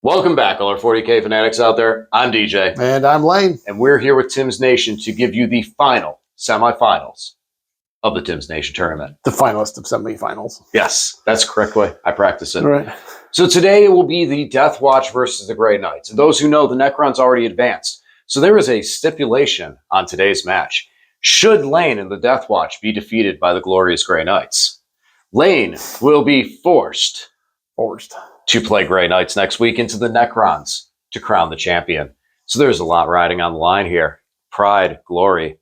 Welcome back, all our 40K fanatics out there. I'm DJ. And I'm Lane. And we're here with Tim's Nation to give you the final semifinals of the Tim's Nation tournament. The finalist of semifinals. Yes, that's the correct way. I practice it. All right. So today it will be the DeathWatch versus the Grey Knights. And those who know, the Necron's already advanced. So there is a stipulation on today's match. Should Lane and the DeathWatch be defeated by the glorious Grey Knights, Lane will be forced to play Grey Knights next week into the Necrons to crown the champion. So there's a lot riding on the line here. Pride, glory,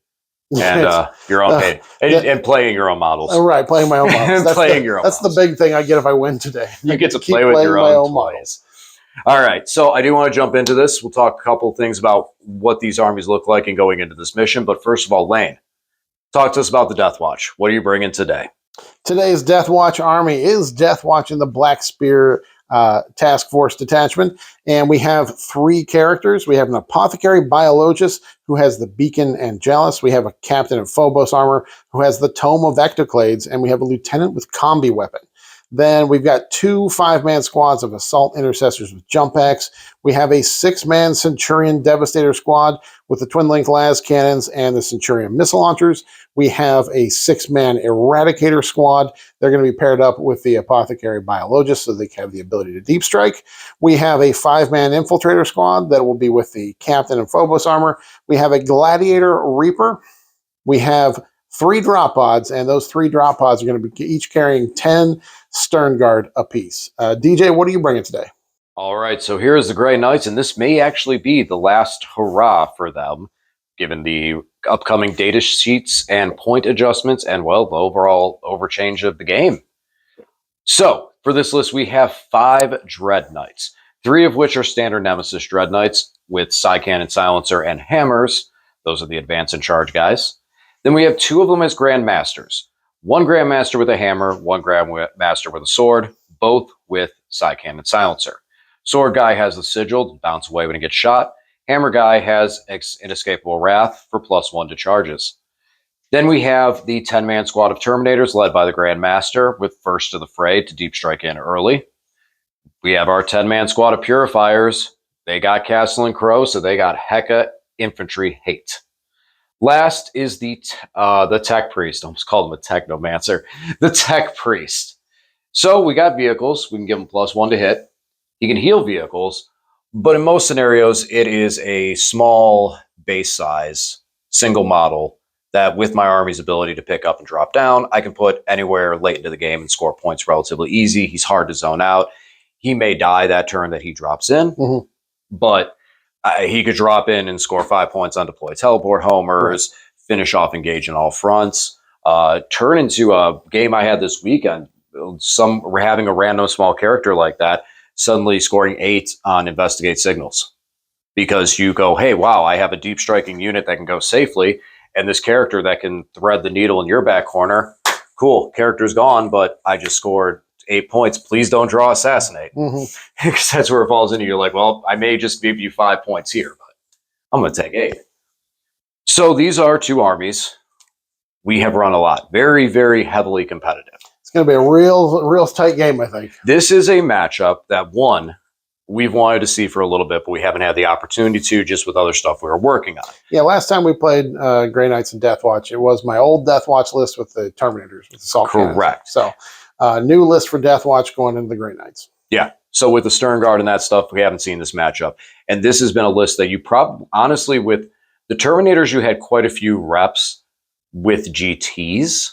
and your own pain. And playing your own models. Oh, right, playing my own models. That's the big thing I get if I win today. You get to play with your own models. All right, so I do want to jump into this. We'll talk a couple of things about what these armies look like and going into this mission. But first of all, Lane, talk to us about the DeathWatch. What are you bringing today? Today's DeathWatch army is DeathWatch in the Black Spear Task Force Detachment. And we have three characters. We have an Apothecary Biologist who has the Beacon Angelus. We have a Captain of Phobos armor who has the Tome of Ectoclades. And we have a Lieutenant with Combi Weapon. Then we've got two 5-man squads of Assault Intercessors with Jump Axe. We have a 6-man Centurion Devastator squad with the Twin-Link Las Cannons and the Centurion Missile Launchers. We have a 6-man Eradicator squad. They're going to be paired up with the Apothecary Biologist so they can have the ability to deep strike. We have a 5-man Infiltrator squad that will be with the Captain and Phobos armor. We have a Gladiator Reaper. We have 3 drop pods, and those 3 drop pods are going to be each carrying 10 Stern Guard apiece. DJ, what are you bringing today? All right, so here's the Grey Knights, and this may actually be the last hurrah for them, given the upcoming data sheets and point adjustments and, well, the overall overchange of the game. So, for this list, we have 5 Dread Knights, 3 of which are standard Nemesis Dread Knights with Side Cannon, Silencer, and Hammers. Those are the Advance and Charge guys. Then we have 2 of them as Grand Masters. 1 Grand Master with a hammer, 1 Grand Master with a sword, both with Side Cannon Silencer. Sword guy has the Sigil to bounce away when he gets shot. Hammer guy has Inescapable Wrath for +1 to charges. Then we have the 10-man squad of Terminators led by the Grand Master with First to the Fray to deep strike in early. We have our 10-man squad of Purifiers. They got Castle and Crow, so they got Heka Infantry Hate. Last is the Tech Priest. I almost called him a Technomancer. The Tech Priest. So we got vehicles. We can give him +1 to hit. He can heal vehicles, but in most scenarios, it is a small base size, single model that with my army's ability to pick up and drop down, I can put anywhere late into the game and score points relatively easy. He's hard to zone out. He may die that turn that he drops in, but he could drop in and score 5 points on deploy teleport homers, finish off engage in all fronts, turn into a game I had this weekend. We're having a random small character like that, suddenly scoring 8 on investigate signals. Because you go, hey, wow, I have a deep striking unit that can go safely, and this character that can thread the needle in your back corner, cool, character's gone, but I just scored 8 points. Please don't draw assassinate. Because that's where it falls into. You're like, well, I may just give you 5 points here, but I'm going to take 8. So these are 2 armies we have run a lot. Very, very heavily competitive. It's going to be a real tight game, I think. This is a matchup that, one, we've wanted to see for a little bit, but we haven't had the opportunity to just with other stuff we were working on. Yeah, last time we played Grey Knights and DeathWatch, it was my old DeathWatch list with the Terminators. With the Assault Correct. Cannons. So new list for DeathWatch going into the Grey Knights. Yeah. So with the Stern Guard and that stuff, we haven't seen this matchup. And this has been a list that you probably, honestly, with the Terminators, you had quite a few reps with GTs.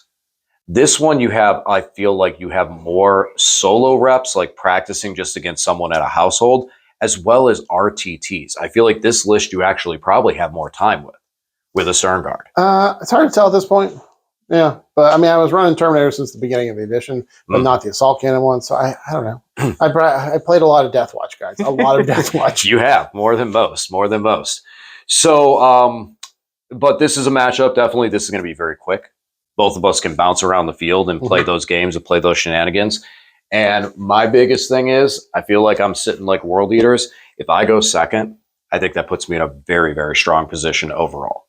This one you have, I feel like you have more solo reps, like practicing just against someone at a household, as well as RTTs. I feel like this list you actually probably have more time with a Stern Guard. It's hard to tell at this point. Yeah, but I mean, I was running Terminator since the beginning of the edition, but not the Assault Cannon one, so I don't know. I played a lot of DeathWatch, guys. A lot of DeathWatch. You have, more than most. So, but this is a matchup, definitely. This is going to be very quick. Both of us can bounce around the field and play those games and play those shenanigans. And my biggest thing is, I feel like I'm sitting like world eaters. If I go second, I think that puts me in a very, very strong position overall.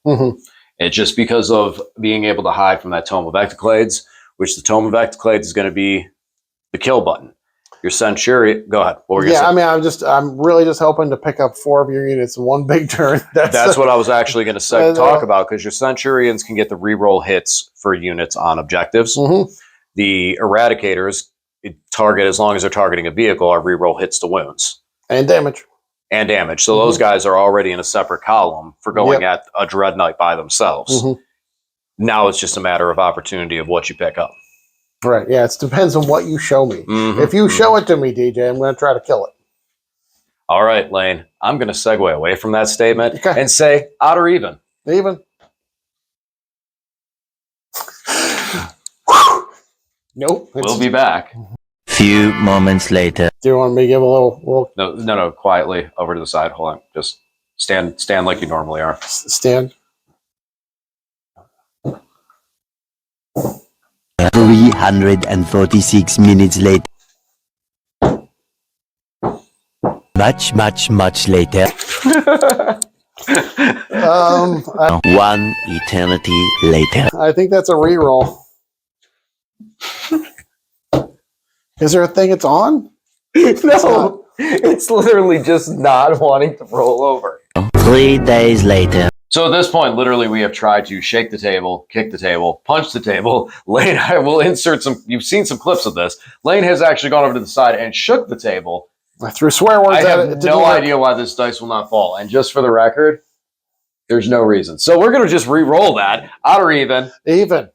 It's just because of being able to hide from that Tome of Ectoclades, which the Tome of Ectoclades is going to be the kill button. Your Centurion. Go ahead. What were you Yeah, I saying? mean, I'm really just hoping to pick up 4 of your units in one big turn. That's what I was actually going to talk uh, about, because your Centurions can get the reroll hits for units on objectives. mm-hmm. The Eradicators target, as long as they're targeting a vehicle, are reroll hits to wounds And damage. and damage. So those guys are already in a separate column for going at a Dread Knight by themselves. Now it's just a matter of opportunity of what you pick up. Right. Yeah, it depends on what you show me. If you show it to me, DJ, I'm going to try to kill it. All right, Lane. I'm going to segue away from that statement and say odd or even. Even. Nope. We'll be back. Few moments later. Do you want me to give a little? No. Quietly over to the side. Hold on. Just stand like you normally are. Stand. 346 minutes later. Much later. One eternity later. I think that's a reroll. Is there a thing it's on? No, it's literally just not wanting to roll over. 3 days later. So at this point, literally, we have tried to shake the table, kick the table, punch the table. Lane, I will insert some. You've seen some clips of this. Lane has actually gone over to the side and shook the table. I threw swear words I at it. have no idea why this dice will not fall. And just for the record, there's no reason. So we're going to just re-roll that. Odd or even. Even.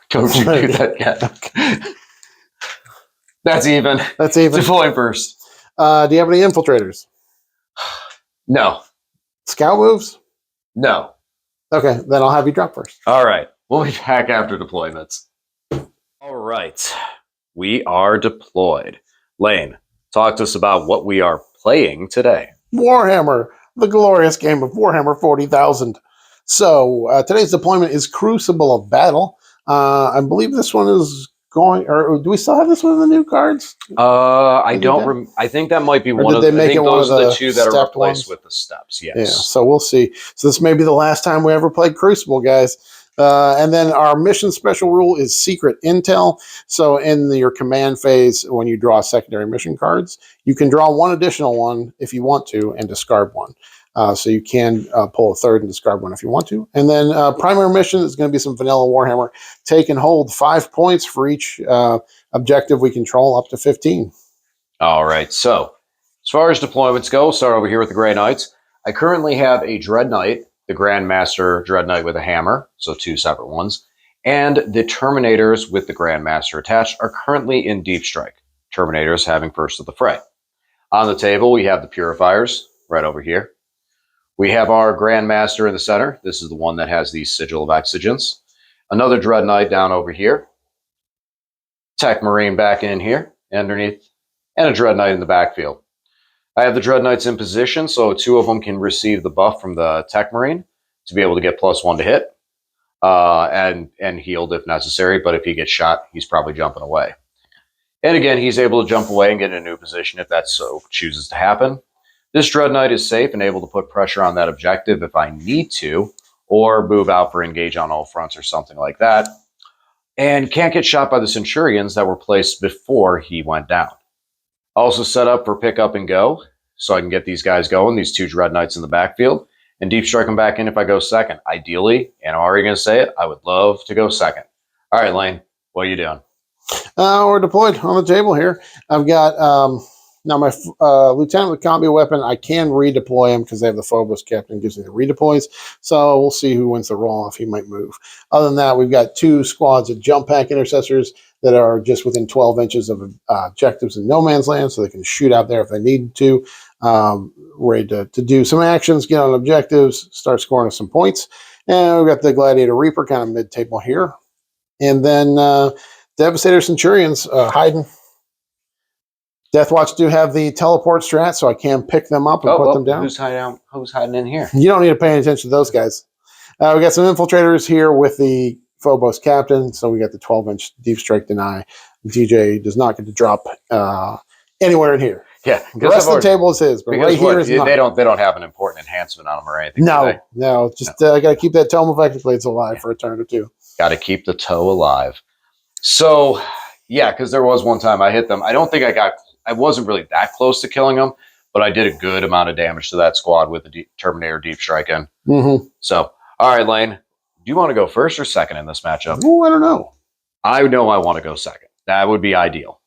Don't you do that yet. That's even. That's even. Deploy first. Do you have any infiltrators? No. Scout moves? No. Okay, then I'll have you drop first. All right. We'll be back after deployments. All right. We are deployed. Lane, talk to us about what we are playing today. Warhammer, the glorious game of Warhammer 40,000. So today's deployment is Crucible of Battle. I believe this one is going, or do we still have this one in the new cards? I don't. I think that might be one of. I think those are the two that are replaced with the steps. Yes. Yeah. So we'll see. So this may be the last time we ever played Crucible, guys. And then our mission special rule is secret intel. So in your command phase, when you draw secondary mission cards, you can draw one additional one if you want to and discard one. So you can pull a third and discard one if you want to. And then primary mission is going to be some vanilla Warhammer. Take and hold 5 points for each objective we control, up to 15. All right. So as far as deployments go, start over here with the Grey Knights. I currently have a Dread Knight, the Grandmaster Dread Knight with a hammer, so 2 separate ones. And the Terminators with the Grandmaster attached are currently in Deep Strike. Terminators having first of the fray. On the table, we have the Purifiers right over here. We have our Grandmaster in the center. This is the one that has the Sigil of Exigence. Another Dread Knight down over here. Tech Marine back in here, underneath. And a Dread Knight in the backfield. I have the Dread Knights in position, so 2 of them can receive the buff from the Tech Marine to be able to get +1 to hit. And healed if necessary, but if he gets shot, he's probably jumping away. And again, he's able to jump away and get in a new position if that so chooses to happen. This Dread Knight is safe and able to put pressure on that objective if I need to, or move out for engage on all fronts or something like that. And can't get shot by the Centurions that were placed before he went down. Also set up for pick up and go, so I can get these guys going, these 2 Dread Knights in the backfield, and deep strike them back in if I go second. Ideally, and I'm already going to say it, I would love to go second. All right, Lane, what are you doing? We're deployed on the table here. I've got now my lieutenant with combi weapon. I can redeploy him because they have the Phobos captain gives me the redeploys. So we'll see who wins the roll off. He might move. Other than that, we've got 2 squads of jump pack intercessors that are just within 12 inches of objectives in no man's land, so they can shoot out there if they need to. Ready to do some actions, get on objectives, start scoring us some points. And we've got the Gladiator Reaper kind of mid-table here. And then Devastator Centurions hiding. DeathWatch do have the teleport strat, so I can pick them up and put them down. Who's hiding in here? You don't need to pay any attention to those guys. We got some infiltrators here with the Phobos captain, so we got the 12-inch deep strike deny. DJ does not get to drop anywhere in here. Yeah, the rest of the table is his, but right here is not. They don't have an important enhancement on them or anything. No, just got to keep that Tome of Ecto Blades alive for a turn or 2. Got to keep the toe alive. So, Yeah, because there was one time I hit them. I don't think I wasn't really that close to killing them, but I did a good amount of damage to that squad with the Terminator Deep Strike in. Mm-hmm. So, all right, Lane, do you want to go first or second in this matchup? Oh, I don't know. I know I want to go second. That would be ideal.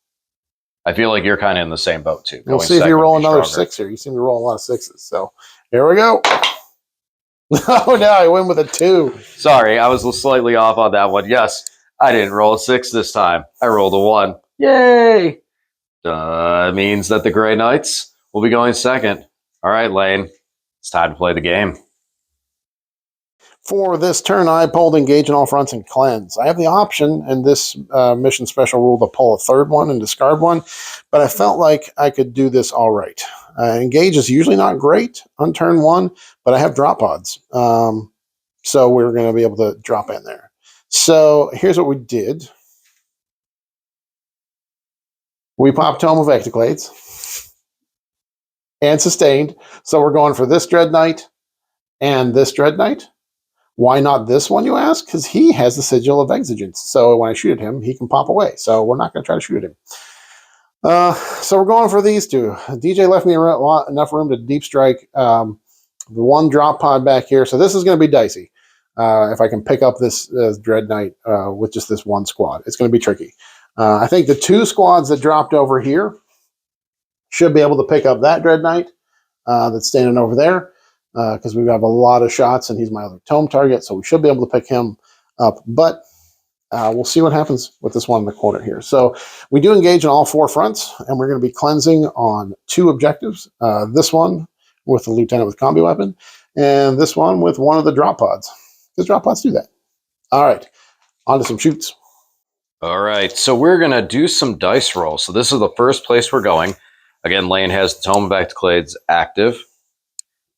I feel like you're kind of in the same boat, too. We'll see if you roll another 6 here. You seem to roll a lot of 6s. So, here we go. Oh, no, I win with a 2. Sorry, I was slightly off on that one. Yes, I didn't roll a 6 this time. I rolled a 1. Yay! Means that the Grey Knights will be going second. All right, Lane, it's time to play the game. For this turn, I pulled Engage in all fronts and Cleanse. I have the option in this mission special rule to pull a third one and discard one, but I felt like I could do this all right. Engage is usually not great on turn 1, but I have drop pods. So we're going to be able to drop in there. So here's what we did. We popped Tome of Ectoclades and Sustained. So we're going for this Dread Knight and this Dread Knight. Why not this one, you ask? Because he has the Sigil of Exigence. So when I shoot at him, he can pop away. So we're not going to try to shoot at him. So we're going for these two. DJ left me enough room to deep strike the one drop pod back here. So this is going to be dicey. If I can pick up this Dread Knight with just this one squad. It's going to be tricky. I think the 2 squads that dropped over here should be able to pick up that Dread Knight that's standing over there. Because we have a lot of shots and he's my other tome target, so we should be able to pick him up. But we'll see what happens with this one in the corner here. So we do engage in all 4 fronts, and we're going to be cleansing on 2 objectives. This one with the Lieutenant with Combi Weapon, and this one with one of the drop pods. Because drop pods do that. All right, on to some shoots. All right, so we're going to do some dice rolls. So this is the first place we're going. Again, Lane has the Tome of Ectoclades active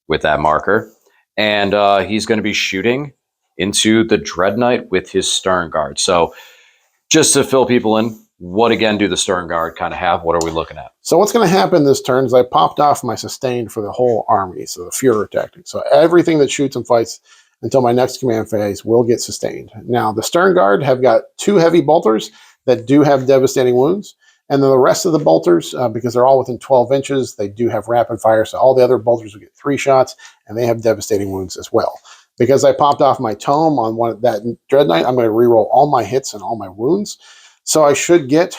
with that marker, and he's going to be shooting into the Dread Knight with his Stern Guard. So just to fill people in, what again do the Stern Guard kind of have? What are we looking at? So what's going to happen this turn is I popped off my Sustained for the whole army, so the Führer tactic. So everything that shoots and fights until my next command phase will get Sustained. Now, the Stern Guard have got 2 heavy bolters that do have devastating wounds. And then the rest of the bolters, because they're all within 12 inches, they do have rapid fire. So all the other bolters will get 3 shots, and they have devastating wounds as well. Because I popped off my tome on that Dread Knight, I'm going to reroll all my hits and all my wounds. So I should get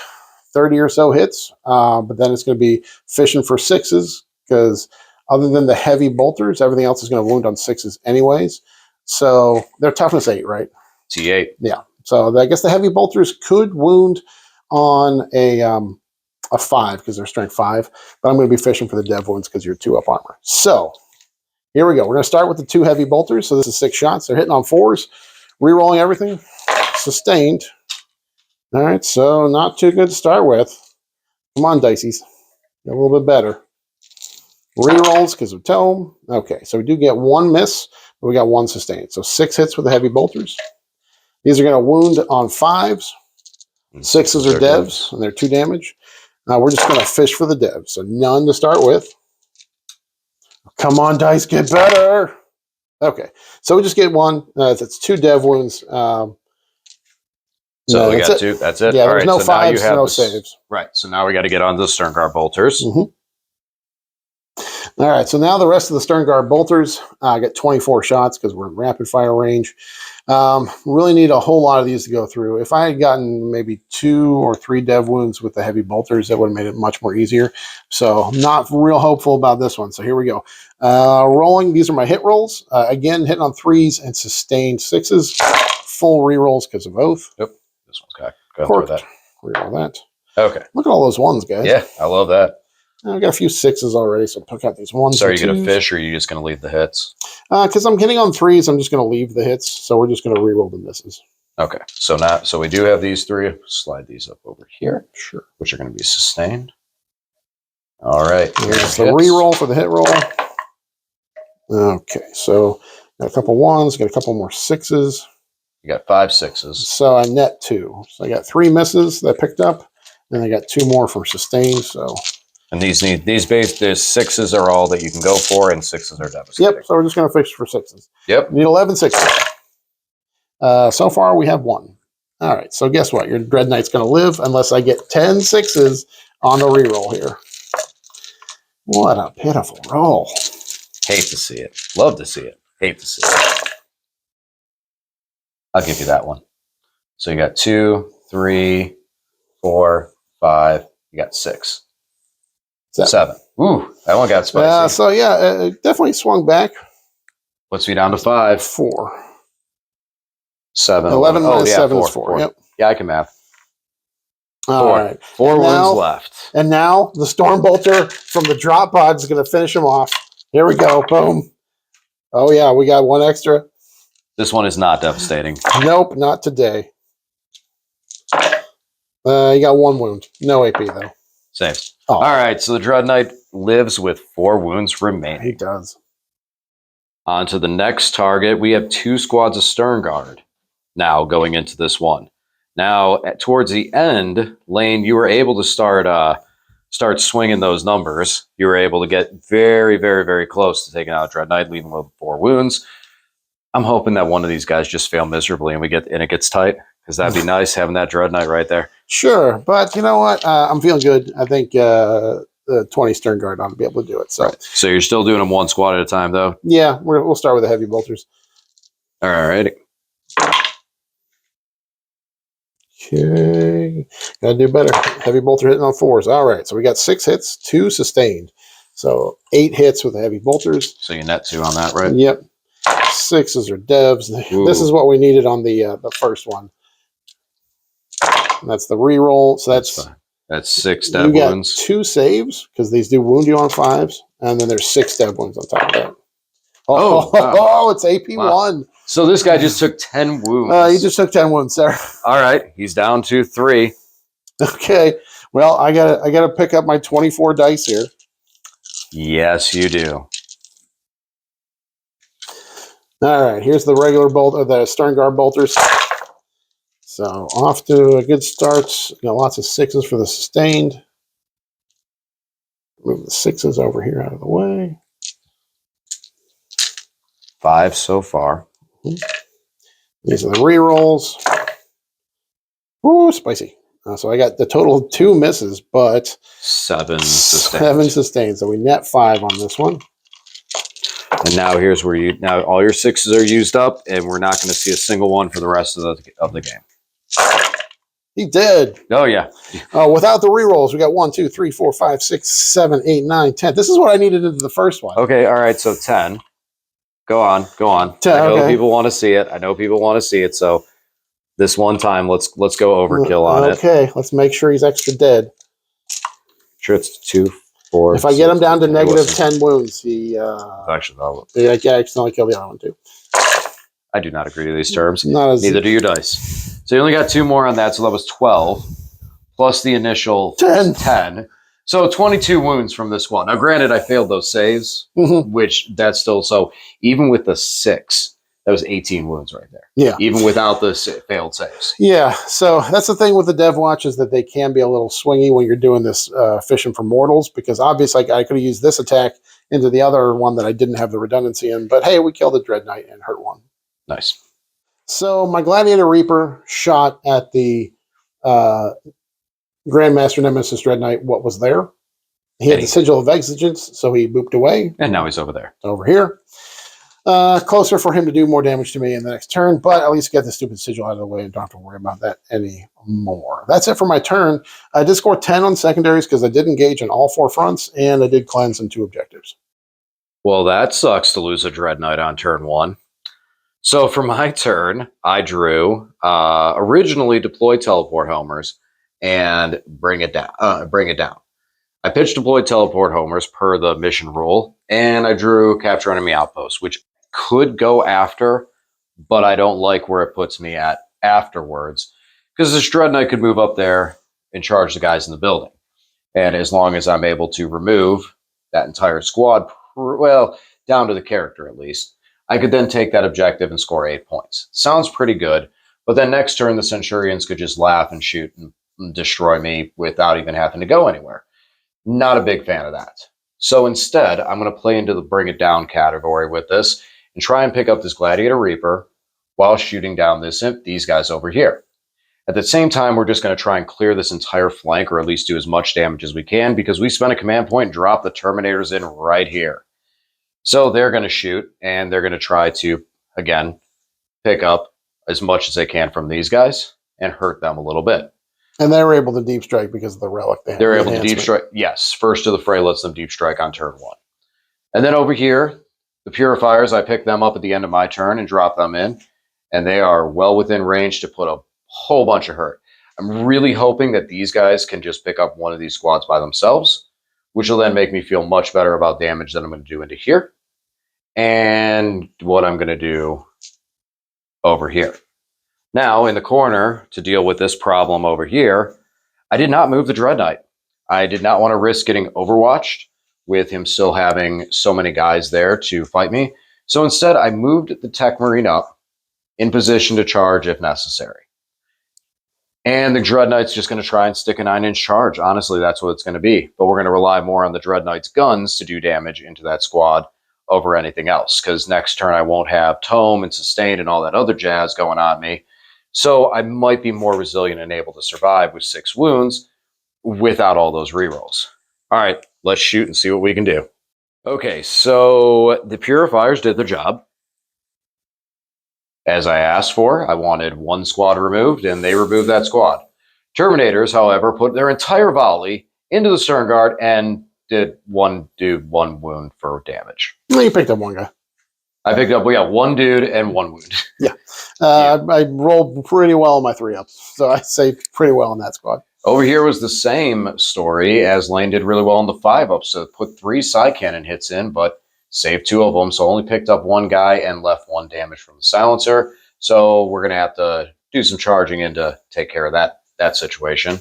30 or so hits, but then it's going to be fishing for 6s, because other than the heavy bolters, everything else is going to wound on 6s anyways. So they're toughness 8, right? T8. Yeah. So I guess the heavy bolters could wound on a 5 because they're strength 5, but I'm going to be fishing for the dev wounds because you're 2 up armor. So here we go. We're going to start with the 2 heavy bolters. So this is 6 shots. They're hitting on 4s, rerolling everything, Sustained. All right, so not too good to start with. Come on, Diceys, get a little bit better. Rerolls because of tome. Okay, so we do get 1 miss, but we got 1 Sustained. So 6 hits with the heavy bolters. These are going to wound on 5s. 6s are devs, and they're 2 damage. Now we're just going to fish for the devs. So none to start with. Come on, dice, get better. Okay, so we just get 1. That's 2 dev wounds. So we got 2. That's it. Yeah, all there's right, no so 5s, no saves. Right, so now we got to get on to the Stern Guard bolters. Mm-hmm. All right, so now the rest of the Stern Guard bolters, I got 24 shots because we're in rapid fire range. Really need a whole lot of these to go through. If I had gotten maybe 2 or 3 dev wounds with the heavy bolters, that would have made it much more easier. So not real hopeful about this one. So here we go. Rolling, these are my hit rolls. Again, hitting on 3s and Sustained 6s. Full rerolls because of Oath. Yep, this one's got to go through that. Reroll that. Okay. Look at all those 1s, guys. Yeah, I love that. I've got a few 6s already, so pick out these 1s. So are you going to fish, or are you just going to leave the hits? Because I'm hitting on 3s, I'm just going to leave the hits. So we're just going to reroll the misses. Okay, so we do have these 3. Slide these up over here. Sure. Which are going to be Sustained. All right. Here's the reroll for the hit roll. Okay, so got a couple 1s, got a couple more 6s. You got 5 6s. So I net 2. So I got 3 misses that I picked up, and I got 2 more from Sustained. So. And these 6s are all that you can go for, and 6s are devastating. Yep, so we're just going to fish for 6s. Yep. We need 11 6s. So far, we have 1. All right, so guess what? Your Dread Knight's going to live unless I get 10 sixes on the reroll here. What a pitiful roll. Hate to see it. Love to see it. Hate to see it. I'll give you that one. So you got 2, 3, 4, 5. You got 6. 7. Ooh, that one got spicy. So yeah, it definitely swung back. Puts me down to 5. 4. 7. 11 minus 7 4, is 4. Yep. Yeah, I can math. All right. 4 wounds left. And now the Storm Bolter from the drop pod is going to finish him off. Here we go. Boom. Oh, yeah. We got one extra. This one is not devastating. Nope, not today. You got 1 wound. No AP, though. Saves. Oh. All right. So the Dread Knight lives with 4 wounds remaining. He does. On to the next target. We have 2 squads of Stern Guard now going into this one. Now, towards the end, Lane, you were able to start swinging those numbers. You were able to get very, very, very close to taking out Dread Knight, leaving with 4 wounds. I'm hoping that one of these guys just fail miserably and it gets tight, because that'd be nice having that Dread Knight right there. Sure, but you know what? I'm feeling good. I think the 20 Stern Guard ought to be able to do it. So, right. So you're still doing them 1 squad at a time, though? Yeah, we'll start with the Heavy Bolters. All right. Okay, gotta do better. Heavy Bolter hitting on 4s. All right, so we got 6 hits, 2 sustained. So 8 hits with the Heavy Bolters. So you net 2 on that, right? Yep. 6s are devs. Ooh. This is what we needed on the first one. And that's the reroll. So that's 6 dev you wounds. Got 2 saves because these do wound you on 5s, and then there's 6 dev wounds on top of that. Wow. It's AP 1. So this guy just took 10 wounds. He just took 10 wounds, sir. All right, he's down to 3. Okay. Well, I gotta pick up my 24 dice here. Yes, you do. All right, here's the regular bolt or the Stern Guard bolters. So off to a good start. Got lots of 6s for the sustained. Move the 6s over here out of the way. 5 so far. These are the rerolls. Ooh, spicy. So I got the total of 2 misses, but 7 sustained. 7 sustained. So we net 5 on this one. And now here's where now all your 6s are used up, and we're not going to see a single one for the rest of the game. He did. Oh yeah. Without the rerolls, we got 1, 2, 3, 4, 5, 6, 7, 8, 9, 10. This is what I needed into the first one. Okay. All right. So 10. Go on. 10, I know people want to see it. So this one time, let's go overkill on it. Okay. Let's make sure he's extra dead. Sure, it's 2, 4. If I get him down to negative 10 wounds, he actually no. I accidentally kill the other one too. I do not agree to these terms. Neither do your dice. So you only got 2 more on that, so that was 12 plus the initial 10. So 22 wounds from this one. Now, granted, I failed those saves, which that's still so. Even with the 6, that was 18 wounds right there. Yeah. Even without the failed saves. Yeah. So that's the thing with the DeathWatch is that they can be a little swingy when you're doing this fishing for mortals, because obviously I could have used this attack into the other one that I didn't have the redundancy in. But hey, we killed the Dread Knight and hurt 1. Nice. So my Gladiator Reaper shot at the Grandmaster Nemesis Dread Knight. What was there? He had the Sigil of Exigence, so he booped away. And now he's over there. Over here. Closer for him to do more damage to me in the next turn, but at least get the stupid Sigil out of the way and don't have to worry about that anymore. That's it for my turn. I did score 10 on secondaries because I did engage in all 4 fronts, and I did cleanse in 2 objectives. Well, that sucks to lose a Dread Knight on turn 1. So for my turn, I drew originally deploy teleport homers and bring it down. I pitched deploy teleport homers per the mission rule, and I drew capture enemy outpost, which could go after, but I don't like where it puts me at afterwards, because this Dread Knight could move up there and charge the guys in the building. And as long as I'm able to remove that entire squad, well, down to the character at least, I could then take that objective and score 8 points. Sounds pretty good, but then next turn the Centurions could just laugh and shoot and destroy me without even having to go anywhere. Not a big fan of that. So instead, I'm going to play into the bring it down category with this and try and pick up this Gladiator Reaper while shooting down these guys over here. At the same time, we're just going to try and clear this entire flank, or at least do as much damage as we can, because we spent a command point and dropped the Terminators in right here. So they're going to shoot, and they're going to try to, again, pick up as much as they can from these guys and hurt them a little bit. And they were able to deep strike because of the relic. They're able to deep strike. Yes, first to the fray lets them deep strike on turn 1. And then over here, the Purifiers, I pick them up at the end of my turn and drop them in. And they are well within range to put a whole bunch of hurt. I'm really hoping that these guys can just pick up one of these squads by themselves, which will then make me feel much better about damage that I'm going to do into here. And what I'm going to do over here. Now, in the corner, to deal with this problem over here, I did not move the Dread Knight. I did not want to risk getting overwatched with him still having so many guys there to fight me. So instead, I moved the Tech Marine up in position to charge if necessary. And the Dread Knight's just going to try and stick a 9-inch charge. Honestly, that's what it's going to be. But we're going to rely more on the Dread Knight's guns to do damage into that squad over anything else. Because next turn, I won't have Tome and Sustain and all that other jazz going on me. So I might be more resilient and able to survive with 6 wounds without all those rerolls. All right, let's shoot and see what we can do. Okay, so the Purifiers did their job. As I asked for, I wanted 1 squad removed, and they removed that squad. Terminators, however, put their entire volley into the Stern Guard and did 1 dude, 1 wound for damage. Well, you picked up 1 guy. I picked up, 1 dude and 1 wound. Yeah. I rolled pretty well on my 3-ups, so I say pretty well in that squad. Over here was the same story, as Lane did really well on the 5-ups, so put 3 side cannon hits in, but saved 2 of them, so only picked up 1 guy and left 1 damage from the silencer. So we're going to have to do some charging in to take care of that situation.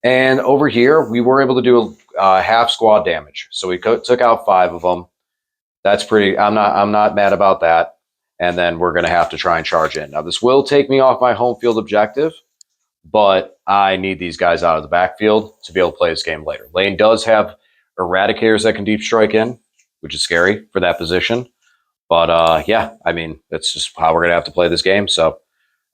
And over here, we were able to do half squad damage. So we took out 5 of them. That's pretty. I'm not mad about that. And then we're going to have to try and charge in. Now, this will take me off my home field objective, but I need these guys out of the backfield to be able to play this game later. Lane does have Eradicators that can deep strike in, which is scary for that position. But yeah, I mean, that's just how we're going to have to play this game. So,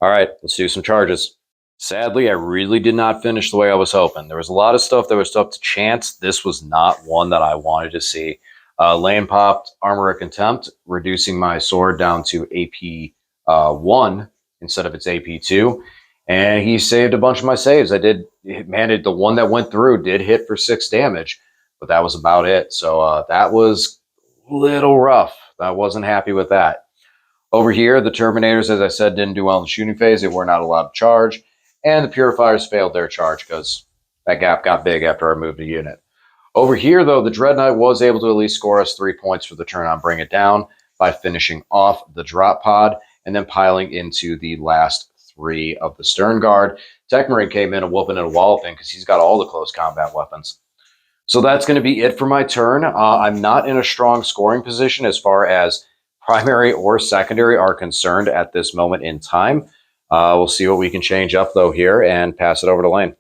all right, let's do some charges. Sadly, I really did not finish the way I was hoping. There was a lot of stuff that was up to chance. This was not one that I wanted to see. Lane popped Armor of Contempt, reducing my sword down to AP 1 instead of its AP 2. And he saved a bunch of my saves. The one that went through did hit for 6 damage, but that was about it. So that was a little rough. I wasn't happy with that. Over here, the Terminators, as I said, didn't do well in the shooting phase. They were not allowed to charge. And the Purifiers failed their charge because that gap got big after I moved a unit. Over here, though, the Dread Knight was able to at least score us 3 points for the turn on Bring It Down by finishing off the drop pod and then piling into the last 3 of the Stern Guard. Tech Marine came in a whooping and a walloping because he's got all the close combat weapons. So that's going to be it for my turn. I'm not in a strong scoring position as far as primary or secondary are concerned at this moment in time. We'll see what we can change up, though, here and pass it over to Lane.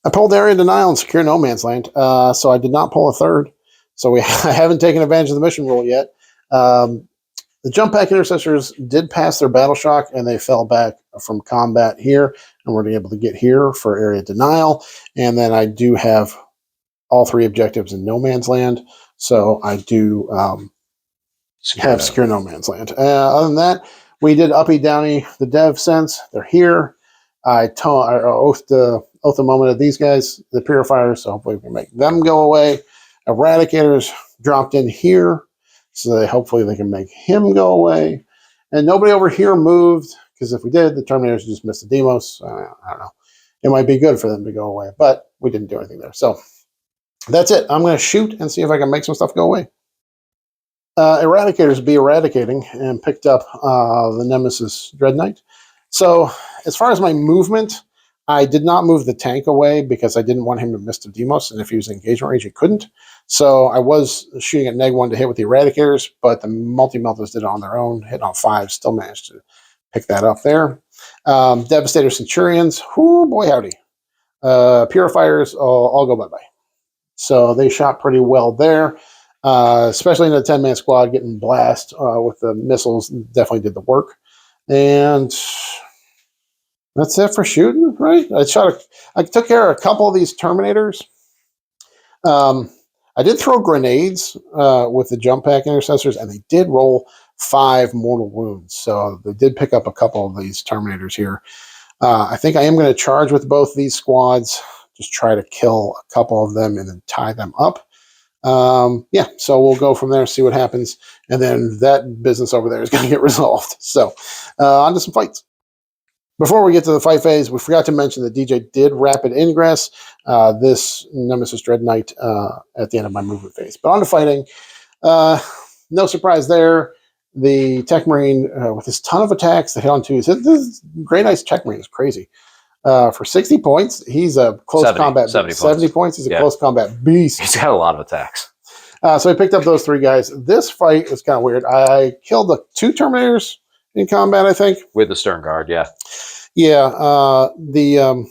I pulled Area Denial and Secure No Man's Land, so I did not pull a 3rd. So I haven't taken advantage of the mission rule yet. The Jump Pack Intercessors did pass their Battle Shock, and they fell back from combat here, and we're able to get here for Area Denial. And then I do have all 3 objectives in No Man's Land, so I do have Secure No Man's Land. Other than that, we did Uppy Downy the Dev Sense. They're here. I oath the moment of these guys, the Purifiers, so hopefully we can make them go away. Eradicators dropped in here, so hopefully they can make him go away. And nobody over here moved, because if we did, the Terminators just missed the Demos. I don't know. It might be good for them to go away, but we didn't do anything there. So that's it. I'm going to shoot and see if I can make some stuff go away. Eradicators be eradicating and picked up the Nemesis Dread Knight. So as far as my movement, I did not move the tank away because I didn't want him to miss the Demos, and if he was in engagement range, he couldn't. So I was shooting at -1 to hit with the Eradicators, but the Multi-Melters did it on their own, hit on 5, still managed to pick that up there. Devastator Centurions, whoo, boy howdy. Purifiers, all go bye-bye. So they shot pretty well there, especially in the 10-man squad, getting blast with the missiles definitely did the work. And That's it for shooting, right? I took care of a couple of these Terminators. I did throw grenades with the jump pack intercessors, and they did roll 5 mortal wounds. So they did pick up a couple of these Terminators here. I think I am going to charge with both these squads, just try to kill a couple of them and then tie them up. Yeah, so we'll go from there, see what happens, and then that business over there is going to get resolved. So on to some fights. Before we get to the fight phase, we forgot to mention that DJ did rapid ingress this Nemesis Dread Knight at the end of my movement phase. But on to fighting. No surprise there. The Tech Marine, with his ton of attacks, the hit on 2s. This Grey Knight's Tech Marine is crazy. For 60 points, he's a close combat. 70 points, he's a close combat beast. He's got a lot of attacks. So I picked up those 3 guys. This fight was kind of weird. I killed the 2 Terminators in combat, I think. With the Stern Guard, yeah. Yeah, the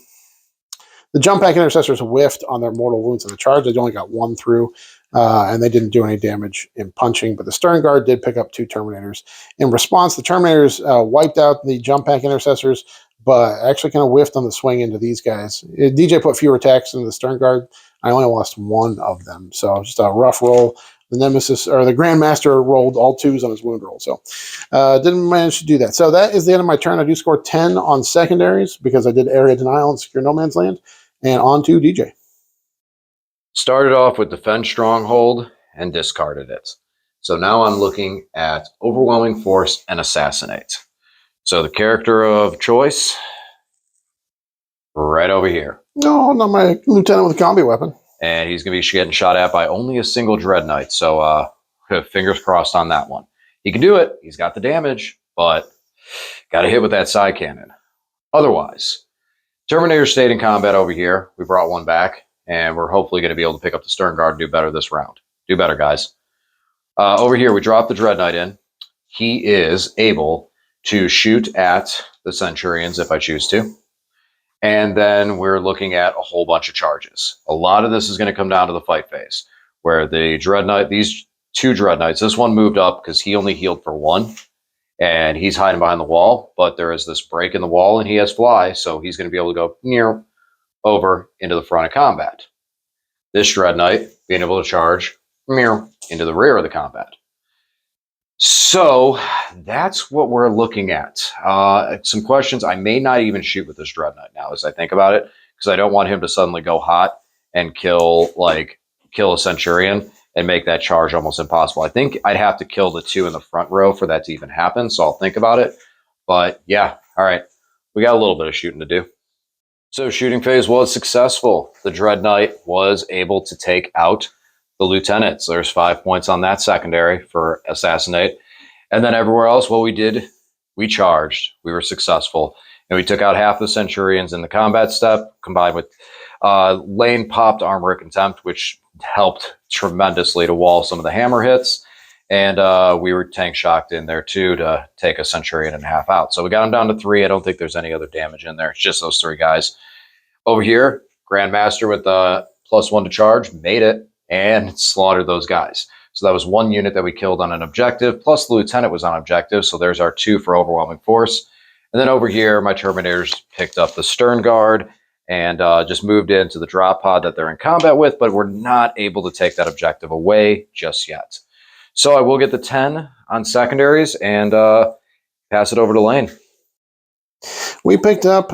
jump pack intercessors whiffed on their mortal wounds in the charge. They only got 1 through, and they didn't do any damage in punching. But the Stern Guard did pick up 2 Terminators. In response, the Terminators wiped out the jump pack intercessors, but actually kind of whiffed on the swing into these guys. DJ put fewer attacks in the Stern Guard. I only lost 1 of them, so just a rough roll. The Nemesis, or the Grandmaster, rolled all 2s on his wound roll, so didn't manage to do that. So that is the end of my turn. I do score 10 on secondaries because I did area denial and secure no man's land, and on to DJ. Started off with Defend Stronghold and discarded it. So now I'm looking at Overwhelming Force and Assassinate. So the character of choice, right over here. No, not my lieutenant with a combi weapon. And he's going to be getting shot at by only a single Dread Knight. So fingers crossed on that one. He can do it. He's got the damage, but got to hit with that side cannon. Otherwise, Terminator stayed in combat over here. We brought 1 back, and we're hopefully going to be able to pick up the Stern Guard and do better this round. Do better, guys. Over here, we dropped the Dread Knight in. He is able to shoot at the Centurions if I choose to. And then we're looking at a whole bunch of charges. A lot of this is going to come down to the fight phase, where the Dread Knight, these 2 Dread Knights, this one moved up because he only healed for 1, and he's hiding behind the wall, but there is this break in the wall, and he has fly, so he's going to be able to go near over into the front of combat. This Dread Knight being able to charge into the rear of the combat. So that's what we're looking at. Some questions. I may not even shoot with this Dread Knight now as I think about it, because I don't want him to suddenly go hot and kill a Centurion and make that charge almost impossible. I think I'd have to kill the 2 in the front row for that to even happen, so I'll think about it. But yeah, all right. We got a little bit of shooting to do. So shooting phase was successful. The Dread Knight was able to take out the lieutenant. So there's 5 points on that secondary for Assassinate. And then everywhere else, what we did, we charged. We were successful. And we took out half the Centurions in the combat step, combined with Lane popped Armor of Contempt, which helped tremendously to wall some of the hammer hits. And we were tank shocked in there too to take a Centurion and a half out. So we got him down to 3. I don't think there's any other damage in there. It's just those 3 guys. Over here, Grandmaster with the +1 to charge made it and slaughtered those guys. So that was 1 unit that we killed on an objective, plus the lieutenant was on objective. So there's our 2 for Overwhelming Force. And then over here, my Terminators picked up the Stern Guard and just moved into the drop pod that they're in combat with, but we're not able to take that objective away just yet. So I will get the 10 on secondaries and pass it over to Lane. We picked up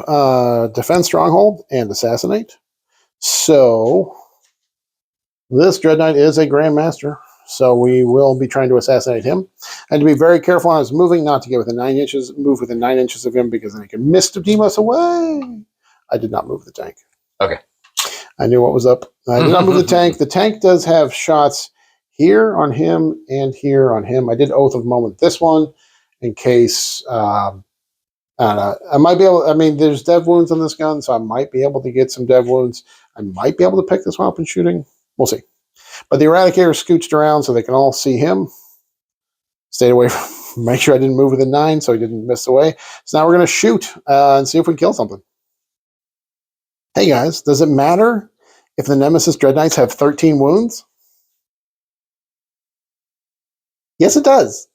Defend Stronghold and Assassinate. So this Dread Knight is a Grandmaster, so we will be trying to assassinate him. And to be very careful when I was moving, not to get within 9 inches, move within 9 inches of him, because then he can misdeem us away. I did not move the tank. Okay. I knew what was up. I did not move the tank. The tank does have shots here on him and here on him. I did Oath of Moment this one in case I might be able. I mean, there's dev wounds on this gun, so I might be able to get some dev wounds. I might be able to pick this one up in shooting. We'll see. But the Eradicator scooched around so they can all see him. Stayed away from, make sure I didn't move within 9 so he didn't miss away. So now we're going to shoot and see if we can kill something. Hey guys, does it matter if the Nemesis Dread Knights have 13 wounds? Yes, it does.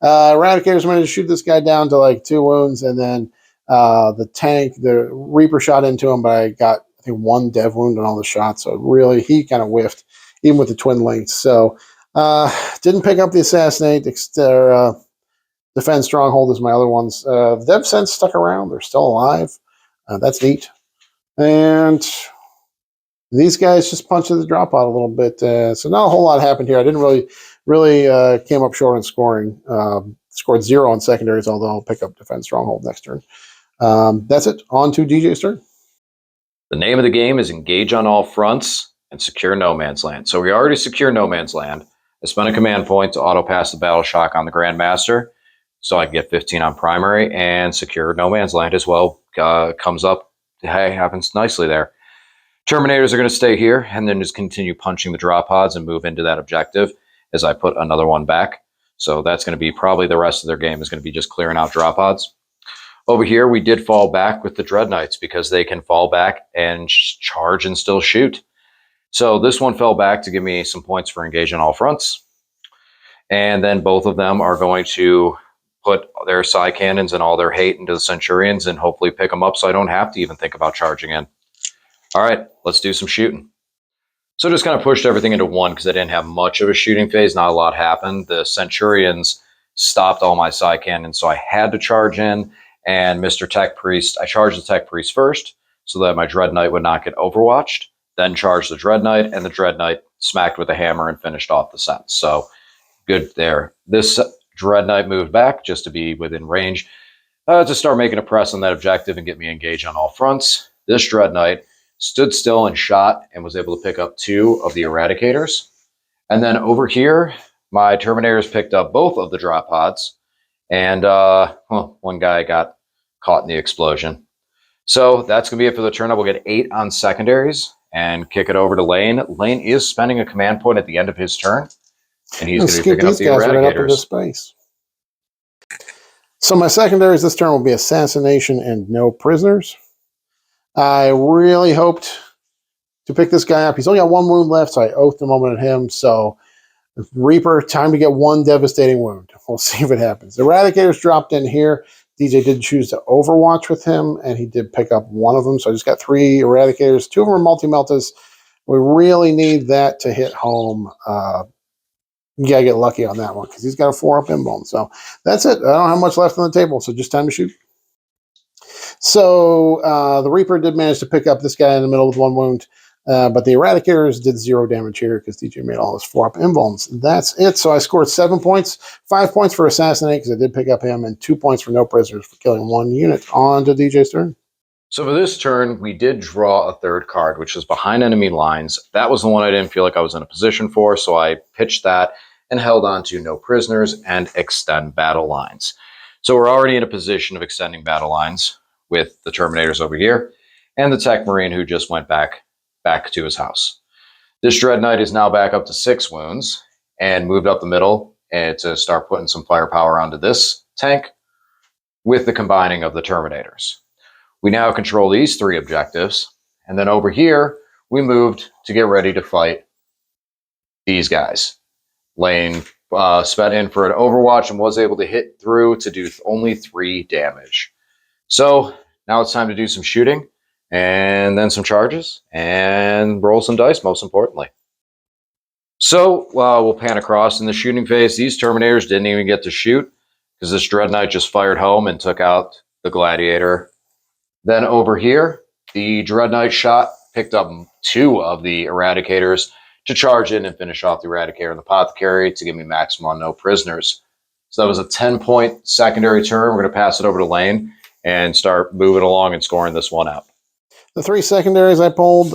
Eradicator's managed to shoot this guy down to like 2 wounds, and then The tank, the Reaper shot into him, but I got, I think, 1 dev wound on all the shots. So really, he kind of whiffed, even with the twin links. So didn't pick up the Assassinate. Defend Stronghold is my other ones. The Dev Sense stuck around. They're still alive. That's neat. And these guys just punched the drop out a little bit. So not a whole lot happened here. I didn't really came up short on scoring. Scored 0 on secondaries, although I'll pick up Defend Stronghold next turn. That's it. On to DJ's turn. The name of the game is Engage on All Fronts and Secure No Man's Land. So we already secure No Man's Land. I spent a command point to auto-pass the Battle Shock on the Grandmaster, so I can get 15 on primary, and secure No Man's Land as well. Comes up, hey, happens nicely there. Terminators are going to stay here, and then just continue punching the drop pods and move into that objective as I put another one back. So that's going to be probably the rest of their game is going to be just clearing out drop pods. Over here, we did fall back with the Dread Knights because they can fall back and charge and still shoot. So this one fell back to give me some points for Engage on All Fronts. And then both of them are going to put their Psy Cannons and all their hate into the Centurions and hopefully pick them up so I don't have to even think about charging in. All right, let's do some shooting. So just kind of pushed everything into one because I didn't have much of a shooting phase. Not a lot happened. The Centurions stopped all my Psy Cannons, so I had to charge in. And Mr. Tech Priest, I charged the Tech Priest first so that my Dread Knight would not get overwatched. Then charged the Dread Knight, and the Dread Knight smacked with a hammer and finished off the sense. So good there. This Dread Knight moved back just to be within range to start making a press on that objective and get me engaged on all fronts. This Dread Knight stood still and shot and was able to pick up 2 of the Eradicators. And then over here, my Terminators picked up both of the drop pods. And one guy got caught in the explosion. So that's going to be it for the turn. I will get 8 on secondaries and kick it over to Lane. Lane is spending a command point at the end of his turn. And he's going to be picking up the Eradicators. Right up into space. So my secondaries this turn will be Assassination and No Prisoners. I really hoped to pick this guy up. He's only got 1 wound left, so I oathed a moment at him. So Reaper, time to get 1 devastating wound. We'll see if it happens. The Eradicators dropped in here. DJ did choose to overwatch with him, and he did pick up 1 of them. So I just got 3 Eradicators. 2 of them are multi-meltas. We really need that to hit home. You got to get lucky on that one because he's got a 4-up inbone. So that's it. I don't have much left on the table, so just time to shoot. So the Reaper did manage to pick up this guy in the middle with 1 wound. But the Eradicators did 0 damage here because DJ made all his 4-up invuls. That's it. So I scored 7 points, 5 points for Assassinate because I did pick up him, and 2 points for No Prisoners for killing 1 unit. On to DJ's turn. So for this turn, we did draw a 3rd card, which was behind enemy lines. That was the one I didn't feel like I was in a position for, so I pitched that and held on to No Prisoners and extend battle lines. So we're already in a position of extending battle lines with the Terminators over here and the Tech Marine who just went back to his house. This Dread Knight is now back up to 6 wounds and moved up the middle and to start putting some firepower onto this tank with the combining of the Terminators. We now control these 3 objectives, and then over here we moved to get ready to fight these guys. Lane sped in for an overwatch and was able to hit through to do only 3 damage. So now it's time to do some shooting and then some charges and roll some dice, most importantly. So we'll pan across in the shooting phase. These Terminators didn't even get to shoot because this Dread Knight just fired home and took out the Gladiator. Then over here, the Dread Knight shot, picked up 2 of the Eradicators to charge in and finish off the Eradicator and the Apothecary to give me maximum on No Prisoners. So that was a 10-point secondary turn. We're going to pass it over to Lane and start moving along and scoring this one out. The 3 secondaries I pulled,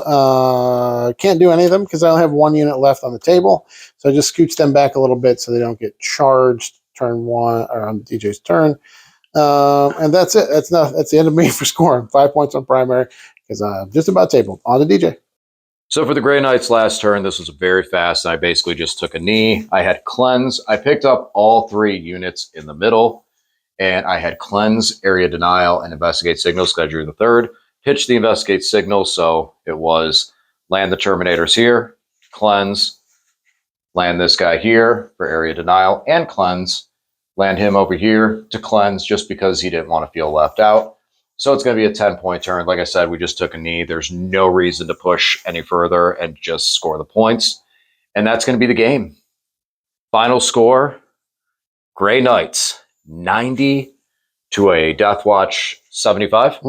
can't do any of them because I only have 1 unit left on the table. So I just scooch them back a little bit so they don't get charged turn 1 or on DJ's turn. And that's it. That's the end of me for scoring. 5 points on primary because I'm just about tabled. On to DJ. So for the Grey Knights last turn, this was very fast. I basically just took a knee. I had Cleanse. I picked up all 3 units in the middle. And I had Cleanse, Area Denial, and Investigate Signals because I drew the 3rd. Pitched the Investigate Signal, so it was land the Terminators here, Cleanse, land this guy here for Area Denial, and Cleanse, land him over here to Cleanse just because he didn't want to feel left out. So it's going to be a 10-point turn. Like I said, we just took a knee. There's no reason to push any further and just score the points. And that's going to be the game. Final score, Grey Knights, 90 to a DeathWatch 75?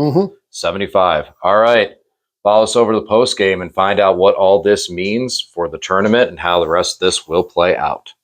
75. All right. Follow us over to the post game and find out what all this means for the tournament and how the rest of this will play out.